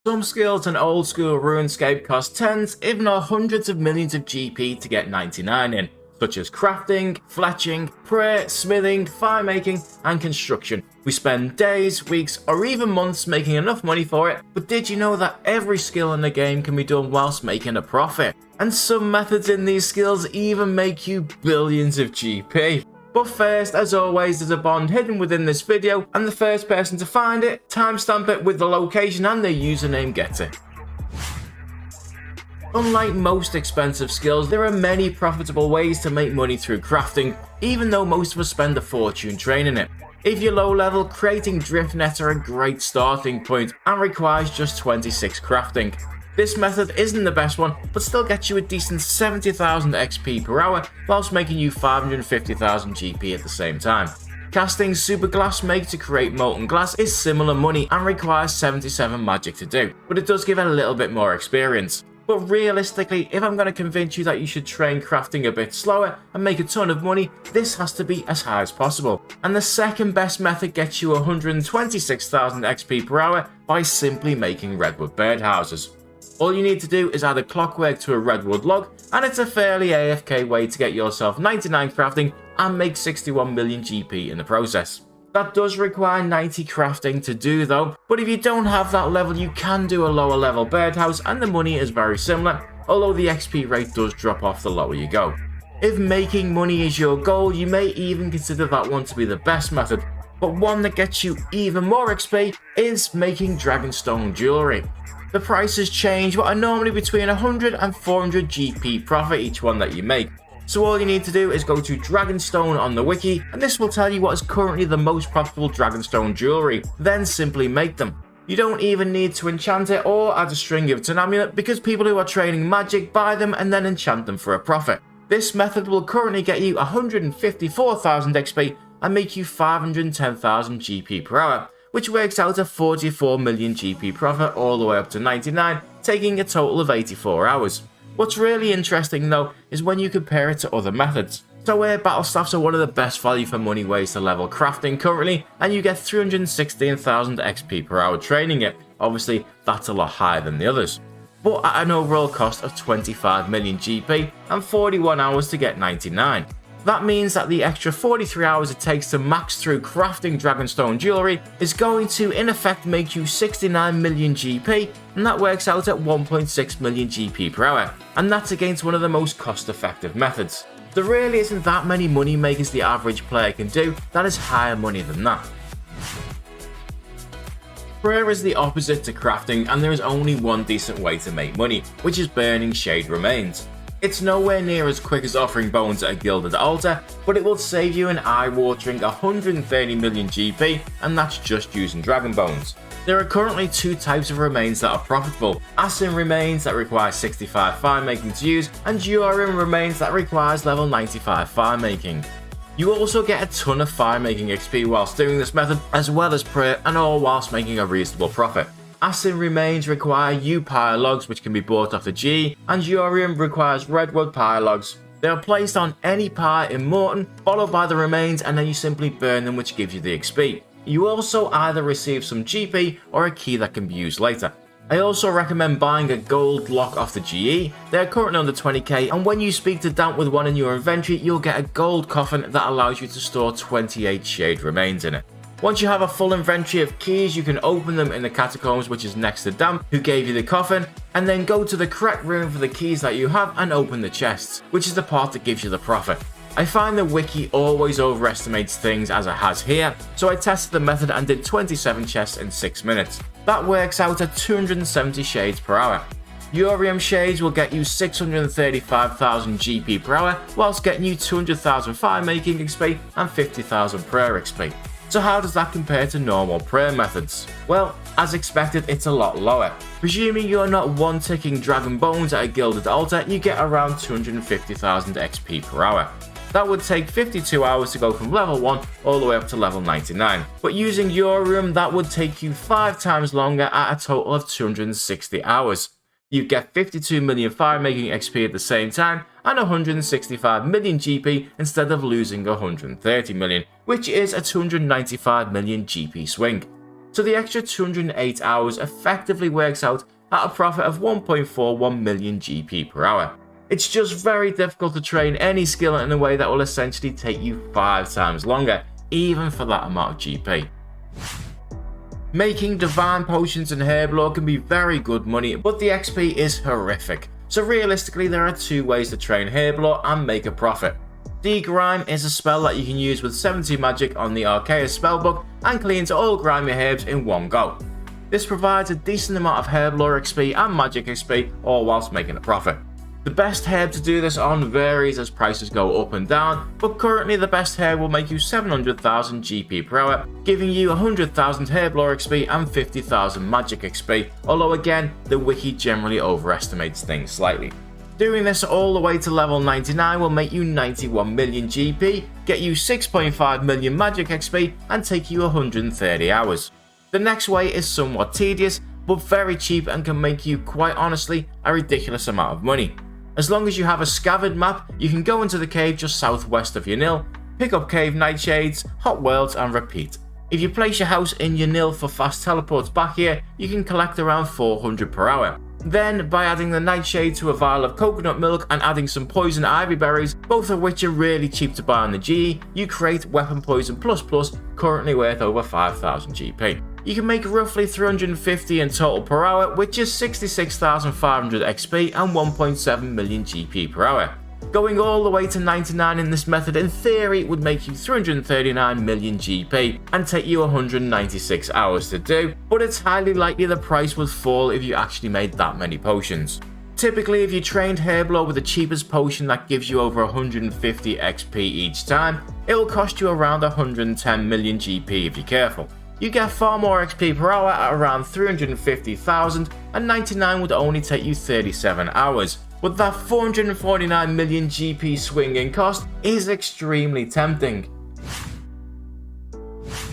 Some skills in old school RuneScape cost tens, if not hundreds of millions of GP to get 99 in, such as crafting, fletching, prayer, smithing, firemaking, and construction. We spend days, weeks, or even months making enough money for it, but did you know that every skill in the game can be done whilst making a profit? And some methods in these skills even make you billions of GP. But first, as always, there's a bond hidden within this video, and the first person to find it, timestamp it with the location and their username gets it. Unlike most expensive skills, there are many profitable ways to make money through crafting, even though most of us spend a fortune training it. If you're low level, creating drift nets are a great starting point and requires just 26 crafting. This method isn't the best one, but still gets you a decent 70,000 XP per hour whilst making you 550,000 GP at the same time. Casting super glass make to create molten glass is similar money and requires 77 magic to do, but it does give a little bit more experience. But realistically, if I'm going to convince you that you should train crafting a bit slower and make a ton of money, this has to be as high as possible. And the second best method gets you 126,000 XP per hour by simply making redwood birdhouses. All you need to do is add a clockwork to a redwood log, and it's a fairly AFK way to get yourself 99 crafting and make 61 million GP in the process. That does require 90 crafting to do though, but if you don't have that level you can do a lower level birdhouse and the money is very similar, although the XP rate does drop off the lower you go. If making money is your goal, you may even consider that one to be the best method, but one that gets you even more XP is making dragonstone jewellery. The prices change but are normally between 100 and 400 GP profit each one that you make. So all you need to do is go to Dragonstone on the wiki, and this will tell you what is currently the most profitable Dragonstone jewellery, then simply make them. You don't even need to enchant it or add a string of it to an amulet because people who are training magic buy them and then enchant them for a profit. This method will currently get you 154,000 XP and make you 510,000 GP per hour, which works out at 44 million GP profit all the way up to 99, taking a total of 84 hours. What's really interesting though is when you compare it to other methods. So battle staffs are one of the best value for money ways to level crafting currently, and you get 316,000 XP per hour training it. Obviously that's a lot higher than the others, but at an overall cost of 25 million GP and 41 hours to get 99. That means that the extra 43 hours it takes to max through crafting dragonstone jewellery is going to in effect make you 69 million GP, and that works out at 1.6 million GP per hour, and that's against one of the most cost effective methods. There really isn't that many money makers the average player can do that is higher money than that. Prayer is the opposite to crafting, and there is only one decent way to make money, which is burning shade remains. It's nowhere near as quick as offering bones at a gilded altar, but it will save you an eye-watering 130 million GP, and that's just using dragon bones. There are currently two types of remains that are profitable: Asin remains that require 65 firemaking to use, and Durim remains that requires level 95 firemaking. You also get a ton of firemaking XP whilst doing this method, as well as prayer, and all whilst making a reasonable profit. Asin remains require yew pyre logs, which can be bought off the GE, and Durim requires redwood pyre logs. They are placed on any pyre in Morton, followed by the remains, and then you simply burn them, which gives you the XP. You also either receive some GP or a key that can be used later. I also recommend buying a gold lock off the GE. They are currently under 20k, and when you speak to Damp with one in your inventory, you'll get a gold coffin that allows you to store 28 shade remains in it. Once you have a full inventory of keys, you can open them in the catacombs, which is next to Damp, who gave you the coffin, and then go to the correct room for the keys that you have and open the chests, which is the part that gives you the profit. I find the wiki always overestimates things, as it has here, so I tested the method and did 27 chests in 6 minutes. That works out at 270 shades per hour. Urium shades will get you 635,000 GP per hour, whilst getting you 200,000 firemaking XP and 50,000 prayer XP. So how does that compare to normal prayer methods? Well, as expected, it's a lot lower. Presuming you're not one-ticking dragon bones at a gilded altar, you get around 250,000 XP per hour. That would take 52 hours to go from level 1 all the way up to level 99. But using Urium, that would take you 5 times longer at a total of 260 hours. You get 52 million firemaking XP at the same time, and 165 million GP instead of losing 130 million, which is a 295 million GP swing. so the extra 208 hours effectively works out at a profit of 1.41 million GP per hour. It's just very difficult to train any skill in a way that will essentially take you 5 times longer, even for that amount of GP. Making divine potions in Herblore can be very good money, but the XP is horrific. So realistically, there are 2 ways to train Herblore and make a profit. Degrime is a spell that you can use with 70 magic on the Arceus spellbook and cleans all grimy herbs in one go. This provides a decent amount of Herblore XP and magic XP, all whilst making a profit. The best herb to do this on varies as prices go up and down, but currently the best herb will make you 700,000 GP per hour, giving you 100,000 Herblore XP and 50,000 magic XP, although again, the wiki generally overestimates things slightly. Doing this all the way to level 99 will make you 91 million GP, get you 6.5 million magic XP, and take you 130 hours. The next way is somewhat tedious, but very cheap and can make you, quite honestly, a ridiculous amount of money. As long as you have a scavenged map, you can go into the cave just southwest of Yanil, pick up cave nightshades, hot worlds, and repeat. If you place your house in Yanil for fast teleports back here, you can collect around 400 per hour. Then, by adding the nightshade to a vial of coconut milk and adding some poison ivy berries, both of which are really cheap to buy on the GE, you create Weapon Poison++, currently worth over 5,000 GP. You can make roughly 350 in total per hour, which is 66,500 XP and 1.7 million GP per hour. Going all the way to 99 in this method in theory would make you 339 million GP and take you 196 hours to do, but it's highly likely the price would fall if you actually made that many potions. Typically, if you trained Herblore with the cheapest potion that gives you over 150 XP each time, it will cost you around 110 million GP if you're careful. You get far more XP per hour at around 350,000, and 99 would only take you 37 hours. But that 449 million GP swing in cost is extremely tempting.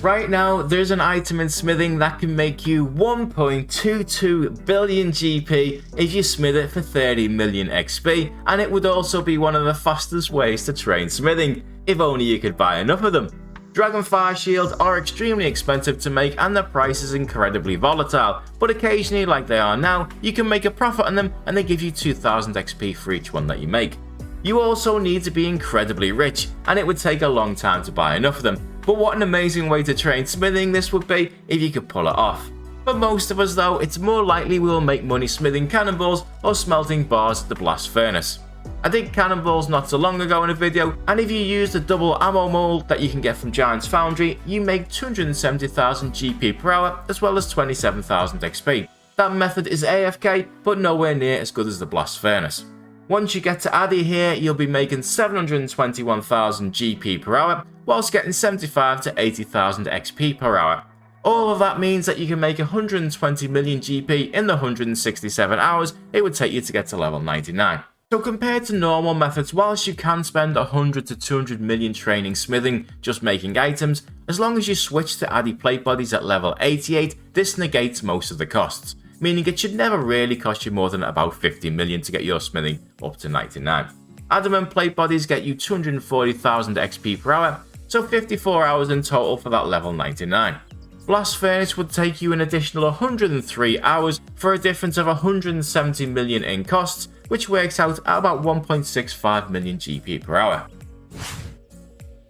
Right now, there's an item in smithing that can make you 1.22 billion GP if you smith it for 30 million XP, and it would also be one of the fastest ways to train smithing, if only you could buy enough of them. Dragonfire shields are extremely expensive to make and the price is incredibly volatile, but occasionally, like they are now, you can make a profit on them and they give you 2000 XP for each one that you make. You also need to be incredibly rich, and it would take a long time to buy enough of them, but what an amazing way to train smithing this would be if you could pull it off. For most of us though, it's more likely we will make money smithing cannonballs or smelting bars at the blast furnace. I did cannonballs not so long ago in a video, and if you use the double ammo mold that you can get from Giant's Foundry, you make 270,000 GP per hour as well as 27,000 XP. That method is AFK, but nowhere near as good as the blast furnace. Once you get to Addy here, you'll be making 721,000 GP per hour, whilst getting 75 to 80,000 XP per hour. All of that means that you can make 120 million GP in the 167 hours it would take you to get to level 99. So compared to normal methods, whilst you can spend 100 to 200 million training smithing just making items, as long as you switch to Addy plate bodies at level 88, this negates most of the costs, meaning it should never really cost you more than about 50 million to get your smithing up to 99. Adamant plate bodies get you 240,000 XP per hour, so 54 hours in total for that level 99. Blast Furnace would take you an additional 103 hours for a difference of 170 million in costs, which works out at about 1.65 million GP per hour.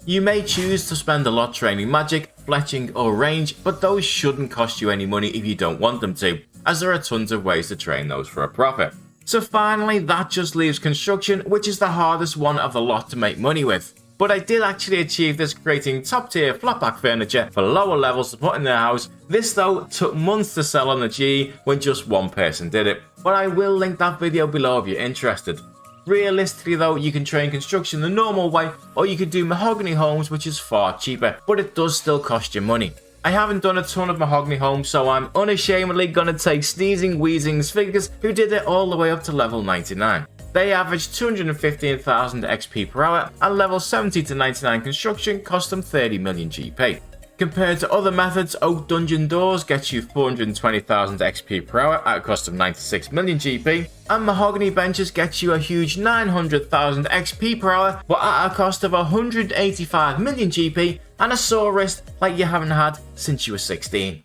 You may choose to spend a lot training magic, fletching or range, but those shouldn't cost you any money if you don't want them to, as there are tons of ways to train those for a profit. So finally, that just leaves construction, which is the hardest one of the lot to make money with. But I did actually achieve this creating top tier flatback furniture for lower levels to put in their house. This though took months to sell on the G when just one person did it, but I will link that video below if you're interested. Realistically though, you can train construction the normal way, or you could do mahogany homes, which is far cheaper, but it does still cost you money. I haven't done a ton of mahogany homes, so I'm unashamedly gonna take Sneezing Wheezing's figures who did it all the way up to level 99. They averaged 215,000 XP per hour, and level 70 to 99 construction cost them 30 million GP. Compared to other methods, Oak Dungeon Doors gets you 420,000 XP per hour at a cost of 96 million GP, and Mahogany Benches gets you a huge 900,000 XP per hour, but at a cost of 185 million GP and a sore wrist like you haven't had since you were 16.